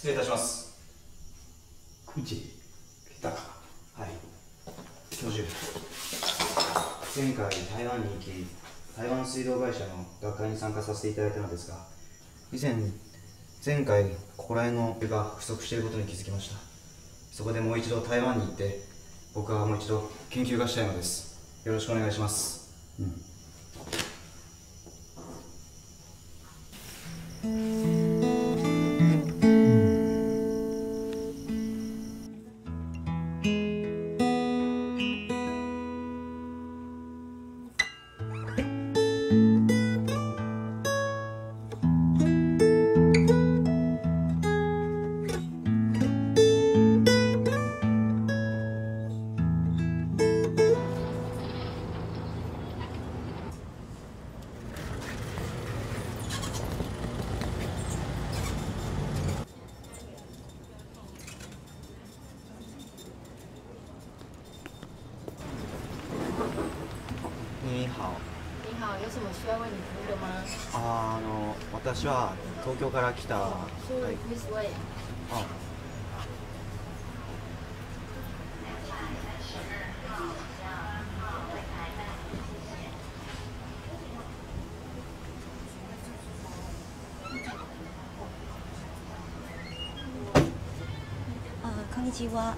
失礼いたします。9時来たか。はい。教授、前回台湾に行き、台湾水道会社の学会に参加させていただいたのですが、前回ここら辺のお湯が不足していることに気づきました。そこでもう一度台湾に行って、僕はもう一度研究がしたいのです。よろしくお願いします。你好。你好，有什么需要为你服务的吗？私は東京から来た。是 This way。あ。こんにちは。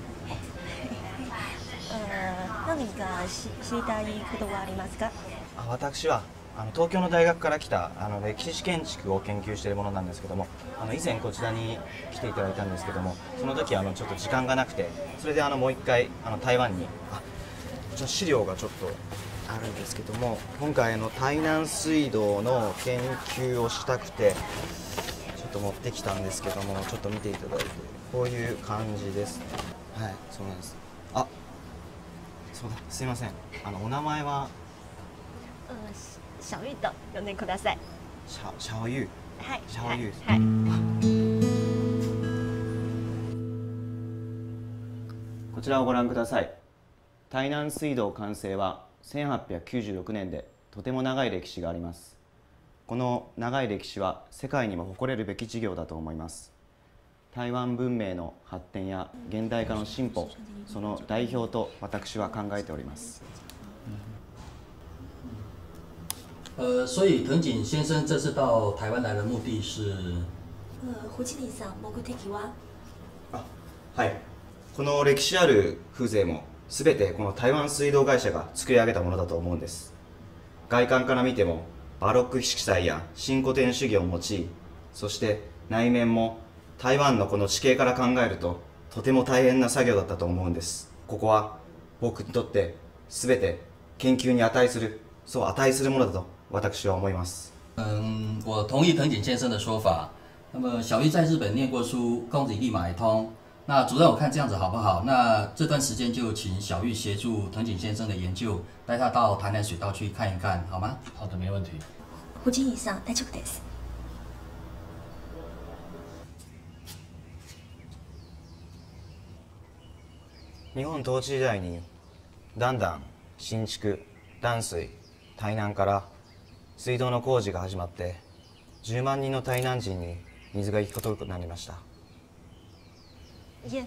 何か知りたいことはありますか？私は東京の大学から来た歴史建築を研究しているものなんですけども、以前こちらに来ていただいたんですけども、その時ちょっと時間がなくて、それでもう一回台湾にこちら資料がちょっとあるんですけども、今回台南水道の研究をしたくてちょっと持ってきたんですけども、ちょっと見ていただいて、こういう感じですね。はい、そうなんです。あ、そうだ、すいません。お名前は？小玉と呼んでください。小玉。はい。小玉。はい。こちらをご覧ください。台南水道完成は1896年でとても長い歴史があります。この長い歴史は世界にも誇れるべき事業だと思います。台湾文明の発展や現代化の進歩、その代表と私は考えております。所以藤井先生这次到台湾来的目的是？藤井さん、目的は？はい。この歴史ある風情もすべてこの台湾水道会社が作り上げたものだと思うんです。外観から見てもバロック色彩や新古典主義を用い、そして内面も台湾のこの地形から考えるととても大変な作業だったと思うんです。ここは僕にとってすべて研究に値するものだと私は思います。我同意藤井先生的说法。那么小玉在日本念过书，公子立马一通。那主任，我看这样子好不好？那这段时间就请小玉协助藤井先生的研究，带他到台南水道去看一看，好吗？好的，没问题。藤井さん、大丈夫です。日本統治時代にだんだん新築、断水、台南から水道の工事が始まって、10万人の台南人に水が行き届くことになりました。いえ。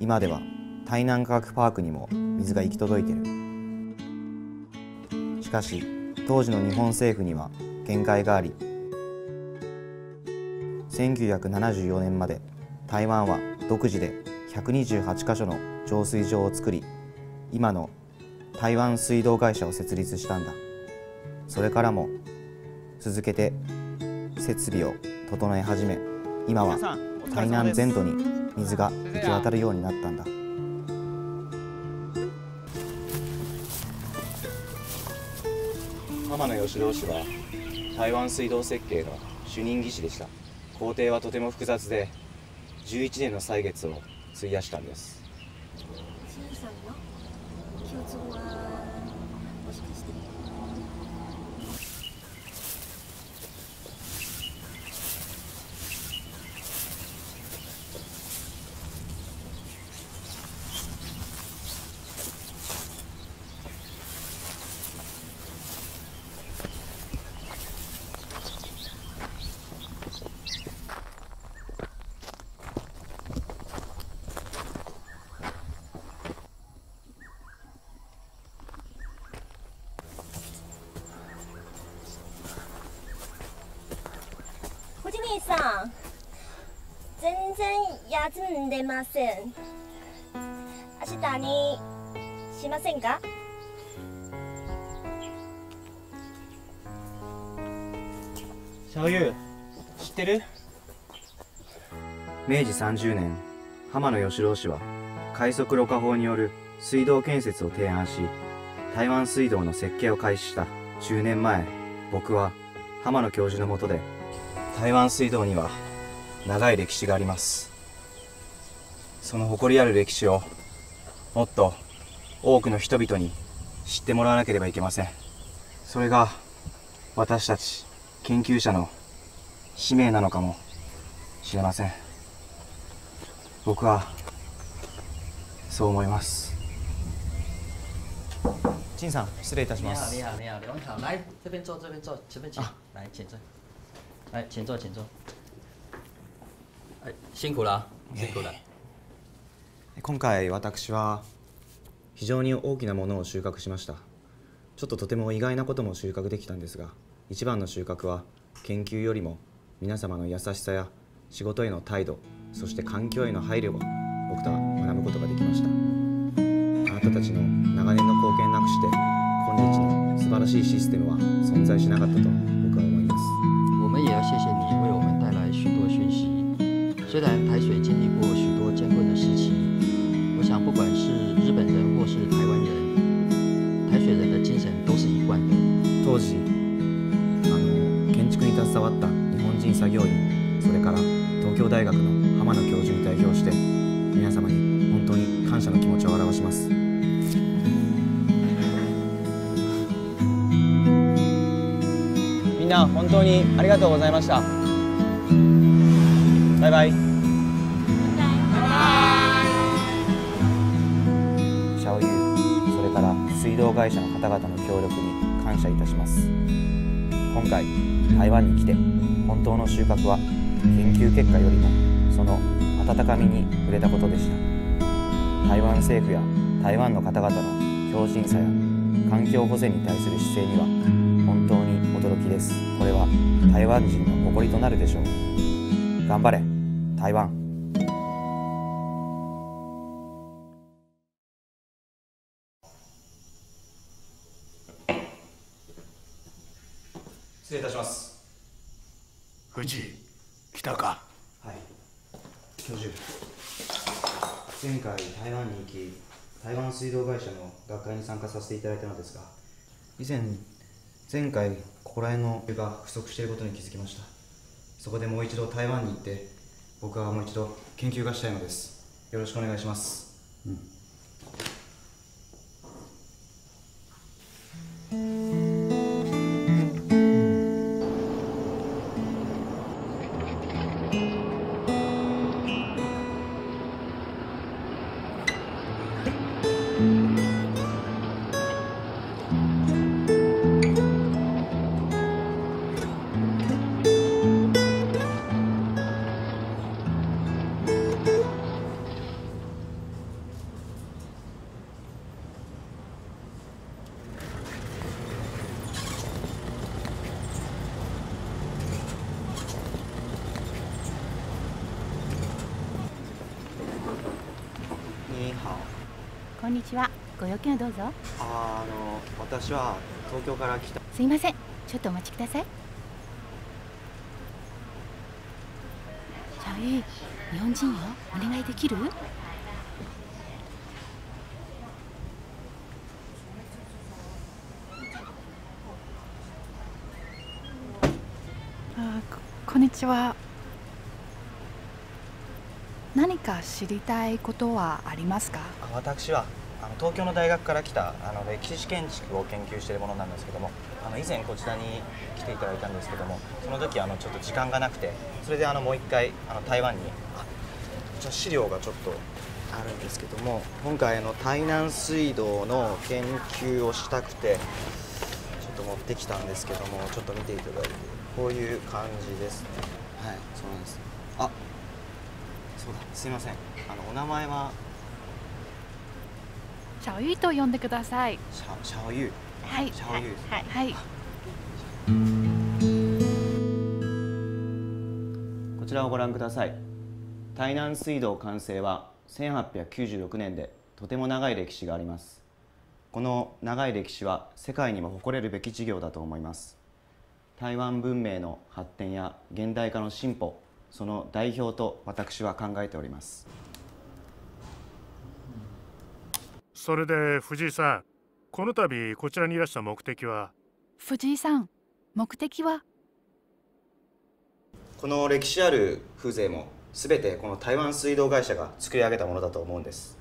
今では台南科学パークにも水が行き届いている。しかし当時の日本政府には限界があり、1974年まで台湾は独自で128カ所の浄水場を作り、今の台湾水道会社を設立したんだ。それからも続けて設備を整え始め、今は台南全土に水が行き渡るようになったんだ。天野義郎氏は台湾水道設計の主任技師でした。工程はとても複雑で、11年の歳月を費やしたんです。藤井さんの共通はもしかして？さん、全然休んでません。明日にしませんか？小優、知ってる？明治30年、浜野義郎氏は快速ろ過法による水道建設を提案し、台湾水道の設計を開始した10年前、僕は浜野教授の下で台湾水道には長い歴史があります。その誇りある歴史をもっと多くの人々に知ってもらわなければいけません。それが私たち研究者の使命なのかもしれません。僕はそう思います。陳さん、失礼いたします。你好，你好，你好，来这边坐，这边坐，这边请，来请坐，来请坐，请坐。辛苦了，辛苦了。今回私は非常に大きなものを収穫しました。ちょっととても意外なことも収穫できたんですが、一番の収穫は研究よりも皆様の優しさや仕事への態度、そして環境への配慮を僕とは学ぶことができました。あなたたちの長年の貢献なくして今日の素晴らしいシステムは存在しなかったと僕は思います。我们也要谢谢你为我们带来许多讯息。虽然台水经历过许多艰困的时期，我想不管是日本人或是台湾人，台水人的精神都是一贯的。当時建築に携わった日本人作業員、それから東京大学の浜野教授に代表して皆様に本当に感謝の気持ちを表します。みんな本当にありがとうございました。バイバイ。シャオユー、それから水道会社の方々の協力に感謝いたします。今回台湾に来て本当の収穫は研究結果よりもその温かみに触れたことでした。台湾政府や台湾の方々の強靭さや環境保全に対する姿勢には本当に驚きです。これは台湾人の誇りとなるでしょう。頑張れ台湾。失礼いたします。藤来たか。はい、教授、前回台湾に行き台湾水道会社の学会に参加させていただいたのですが、前回ここら辺のお湯が不足していることに気づきました。そこでもう一度台湾に行って僕はもう一度研究がしたいのです。よろしくお願いします。こんにちは。ご用件をどうぞ。私は東京から来た。すいません。ちょっとお待ちください。シャオユ、日本人よ。お願いできる？こんにちは。何か知りたいことはありますか？私は東京の大学から来た歴史建築を研究しているものなんですけども、以前こちらに来ていただいたんですけども、その時ちょっと時間がなくて、それでもう一回台湾にこちら資料がちょっとあるんですけども、今回台南水道の研究をしたくてちょっと持ってきたんですけども、ちょっと見ていただいて、こういう感じですね。はい、そうなんです。あ、そうだ、すいません。お名前はシャオユと呼んでください。シャオユ。はい。シャオユ。はい。こちらをご覧ください。台南水道完成は1896年でとても長い歴史があります。この長い歴史は世界にも誇れるべき事業だと思います。台湾文明の発展や現代化の進歩、その代表と私は考えております。それで藤井さん、この度こちらにいらした目的は？藤井さん、目的は？この歴史ある風情も全てこの台湾水道会社が作り上げたものだと思うんです。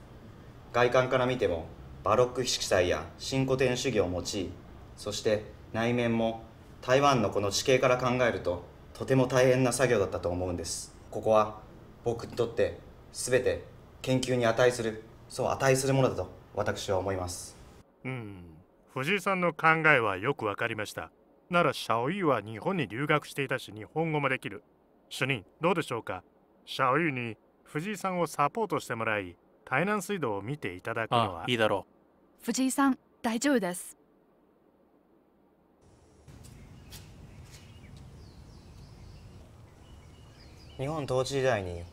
外観から見てもバロック色彩や新古典主義を用い、そして内面も台湾のこの地形から考えるととても大変な作業だったと思うんです。ここは僕にとって全て研究に値するものだと私は思います。藤井さんの考えはよくわかりました。ならシャオユは日本に留学していたし日本語もできる。主任どうでしょうか。シャオユに藤井さんをサポートしてもらい、台南水道を見ていただくのはいいだろう。藤井さん、大丈夫です。日本統治時代に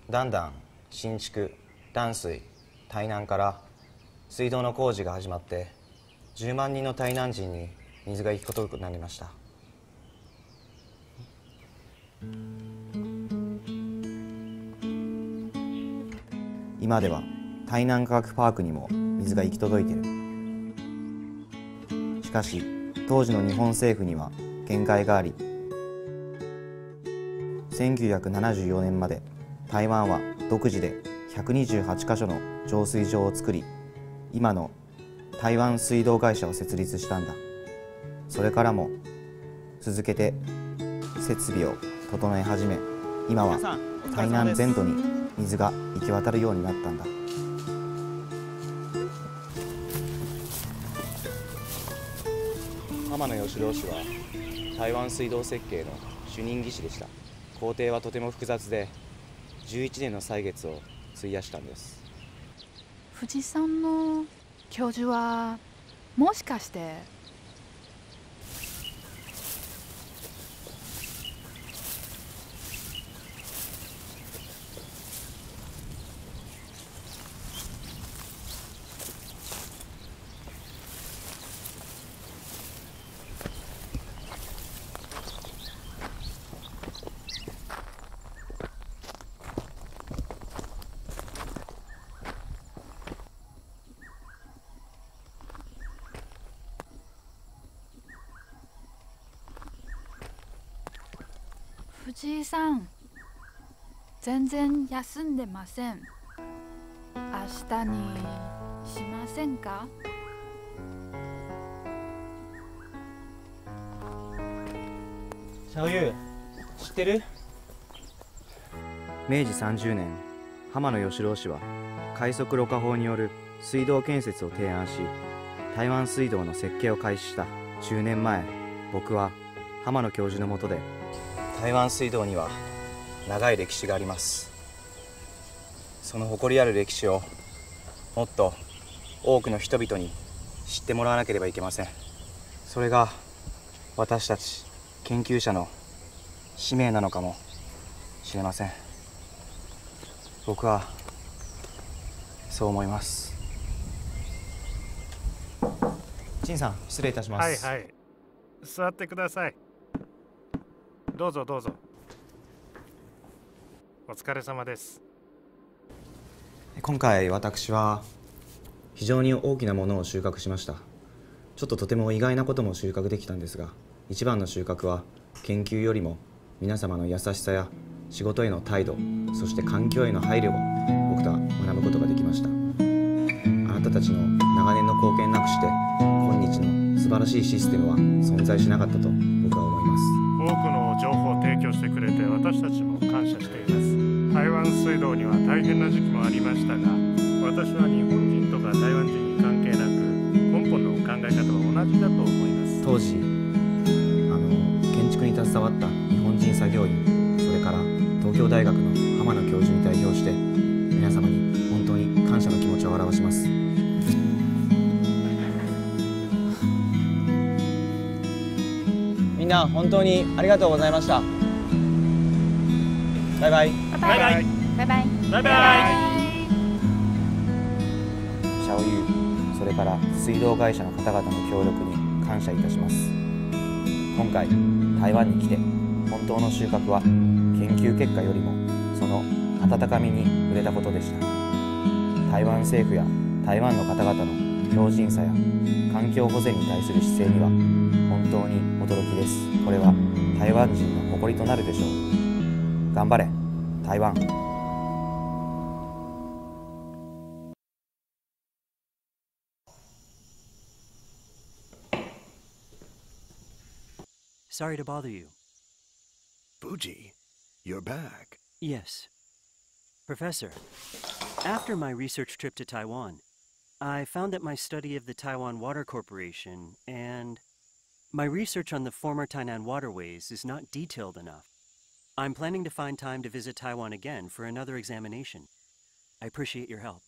だんだん新築、断水、台南から水道の工事が始まって10万人の台南人に水が行くことになりました。今では台南科学パークにも水が行き届いている。しかし当時の日本政府には限界があり、1974年まで台湾は独自で128カ所の浄水場を作り、今の台湾水道会社を設立したんだ。それからも続けて設備を整え始め、今は台南全土に水が行き渡るようになったんだ。天野義郎氏は台湾水道設計の主任技師でした。工程はとても複雑で11年の歳月を費やしたんです。藤井さんの教授はもしかして藤井さん、全然休んでません。明日にしませんか？シャオユ、知ってる？明治30年、浜野義郎氏は快速ろ過法による水道建設を提案し、台湾水道の設計を開始した10年前、僕は浜野教授の下で台湾水道には長い歴史があります。その誇りある歴史をもっと多くの人々に知ってもらわなければいけません。それが私たち研究者の使命なのかもしれません。僕はそう思います。陳さん、失礼いたします。はいはい、座ってください。どうぞどうぞ。お疲れ様です。今回私は非常に大きなものを収穫しました。ちょっととても意外なことも収穫できたんですが、一番の収穫は研究よりも皆様の優しさや仕事への態度、そして環境への配慮を僕とは学ぶことができました。あなたたちの長年の貢献なくして今日の素晴らしいシステムは存在しなかったと僕は思います。多くの情報を提供してくれて私たちも感謝しています。台湾水道には大変な時期もありましたが、私は日本人とか台湾人に関係なく根本の考え方は同じだと思います。当時建築に携わった日本人作業員、それから東京大学の浜野教授に代表して皆様に本当に感謝の気持ちを表します。みんな本当にありがとうございました。バイバイ。拜拜拜拜拜拜。シャオユー、それから水道会社の方々の協力に感謝いたします。今回台湾に来て本当の収穫は研究結果よりもその温かみに触れたことでした。台湾政府や台湾の方々の強靭さや環境保全に対する姿勢には本当に驚きです。これは台湾人の誇りとなるでしょう。頑張れ台湾。Sorry to bother you. Fuji, you're back. Yes. Professor, after my research trip to Taiwan, I found that my study of the Taiwan Water Corporation and my research on the former Tainan Waterways is not detailed enough. I'm planning to find time to visit Taiwan again for another examination. I appreciate your help.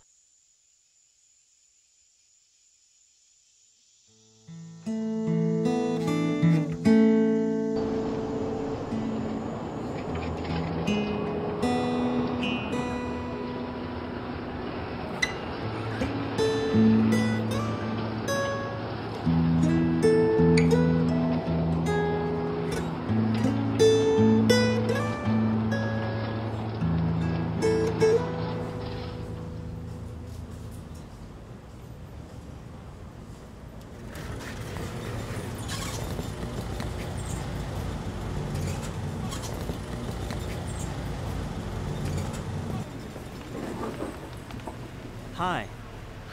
Hi.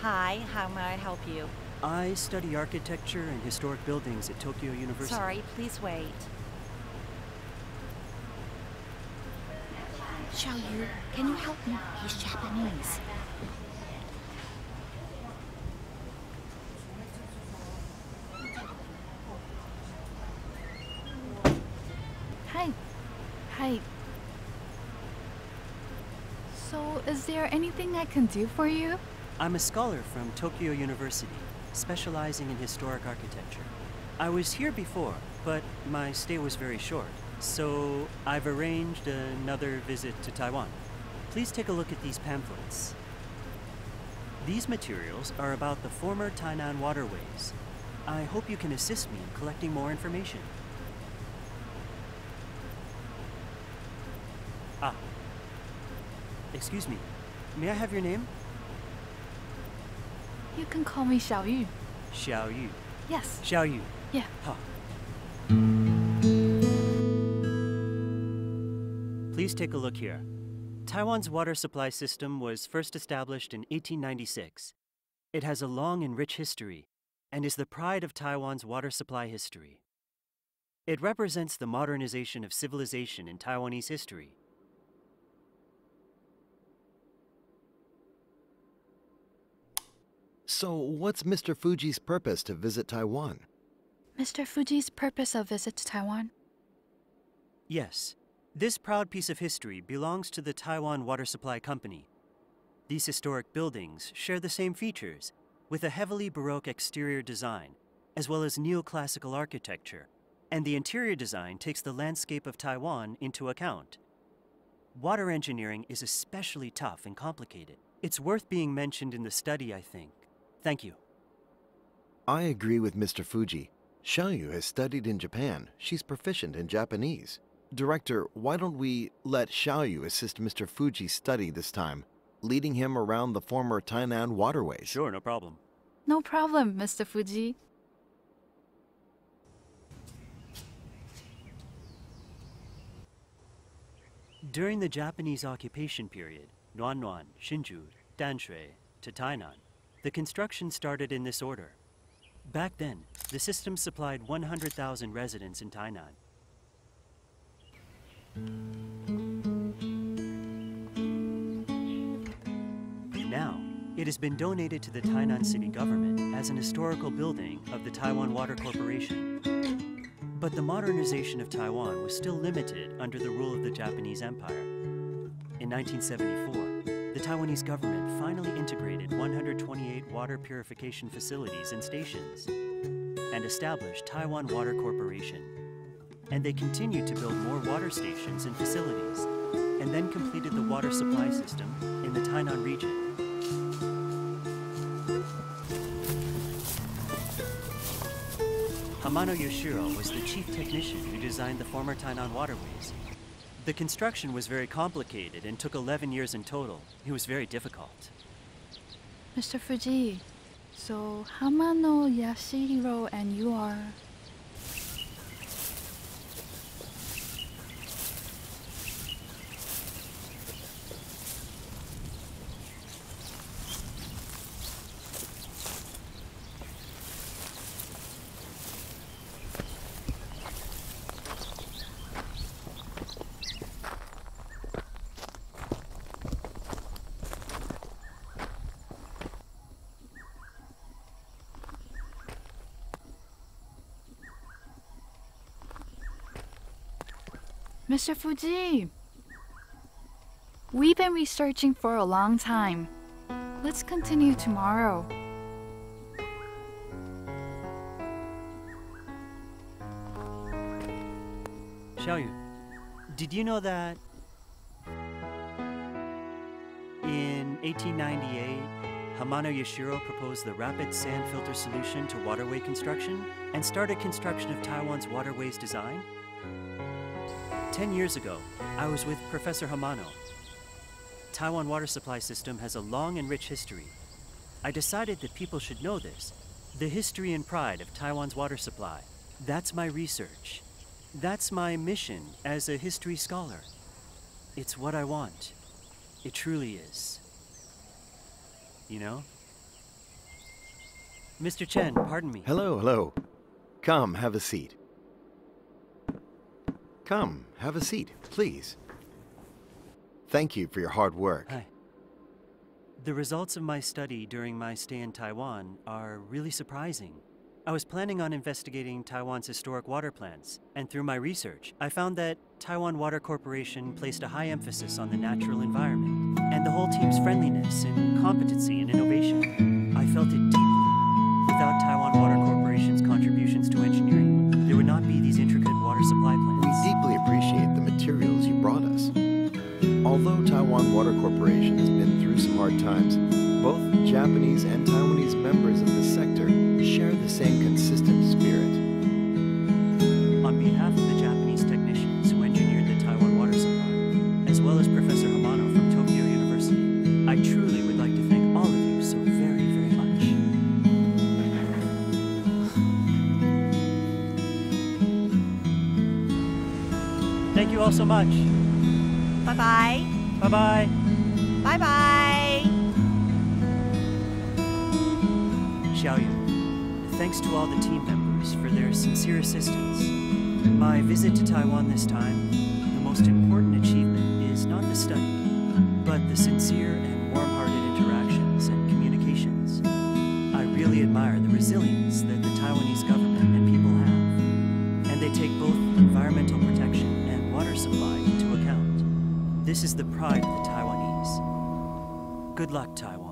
Hi, how may I help you? I study architecture and historic buildings at Tokyo University. Sorry, please wait. Xiaoyu, can you help me? He's Japanese. Hi. Hi. So, is there anything I can do for you? I'm a scholar from Tokyo University, specializing in historic architecture. I was here before, but my stay was very short, so I've arranged another visit to Taiwan. Please take a look at these pamphlets. These materials are about the former Tainan Waterways. I hope you can assist me in collecting more information. Ah. Excuse me. May I have your name? You can call me Xiaoyu. Xiaoyu. Yes. Xiaoyu. Yeah. Ha. Please take a look here. Taiwan's water supply system was first established in 1896. It has a long and rich history and is the pride of Taiwan's water supply history. It represents the modernization of civilization in Taiwanese history. So, what's Mr. Fuji's purpose to visit Taiwan? Mr. Fuji's purpose of visit to Taiwan? Yes. This proud piece of history belongs to the Taiwan Water Supply Company. These historic buildings share the same features, with a heavily Baroque exterior design, as well as neoclassical architecture, and the interior design takes the landscape of Taiwan into account. Water engineering is especially tough and complicated. It's worth being mentioned in the study, I think. Thank you. I agree with Mr. Fuji. Xiaoyu has studied in Japan. She's proficient in Japanese. Director, why don't we let Xiaoyu assist Mr. Fuji's study this time, leading him around the former Tainan Waterways? Sure, no problem. No problem, Mr. Fuji. During the Japanese occupation period, Nuannuan, Hsinchu, Danshui, to Tainan, the construction started in this order. Back then, the system supplied 100,000 residents in Tainan. Now, it has been donated to the Tainan city government as an historical building of the Taiwan Water Corporation. But the modernization of Taiwan was still limited under the rule of the Japanese Empire. In 1974, the Taiwanese government finally integrated 128 water purification facilities and stations and established Taiwan Water Corporation. And they continued to build more water stations and facilities and then completed the water supply system in the Tainan region. Hamano Yoshiro was the chief technician who designed the former Tainan Waterways. The construction was very complicated and took 11 years in total. It was very difficult. Mr. Fuji, so Hamano Yashihiro and you are... Mr. Fuji, we've been researching for a long time. Let's continue tomorrow. Xiaoyu, did you know that in 1898, Hamano Yoshiro proposed the rapid sand filter solution to waterway construction and started construction of Taiwan's waterways design? 10 years ago, I was with Professor Hamano. Taiwan water supply system has a long and rich history. I decided that people should know this, the history and pride of Taiwan's water supply. That's my research. That's my mission as a history scholar. It's what I want. It truly is. You know? Mr. Chen, pardon me. Hello, hello. Come, have a seat. Come, have a seat, please. Thank you for your hard work. Hi. The results of my study during my stay in Taiwan are really surprising. I was planning on investigating Taiwan's historic water plants, and through my research, I found that Taiwan Water Corporation placed a high emphasis on the natural environment, and the whole team's friendliness and competency and innovation. I felt it deeply. Without Taiwan Water Corporation's contributions to engineering, there would not be these intricate water supply plants. We deeply appreciate the materials you brought us. Although Taiwan Water Corporation has been through some hard times, both Japanese and Taiwanese members of the sector share the same consistent spirit. On behalf of the Japanese technicians who engineered the Taiwan water supply, as well as Professor Hamano from Tokyo University, I truly would like to thank all of you so very, very much. Thank you all so much. Bye-bye. Bye-bye. Bye-bye. Xiaoyu, thanks to all the team members for their sincere assistance. My visit to Taiwan this time, the most important achievement is not the study, but the sincere and warm-hearted interactions and communications. I really admire the resilience that the Taiwanese government and people have, and they take both environmental protection and water supply into account. This is the pride of the Taiwanese. Good luck, Taiwan.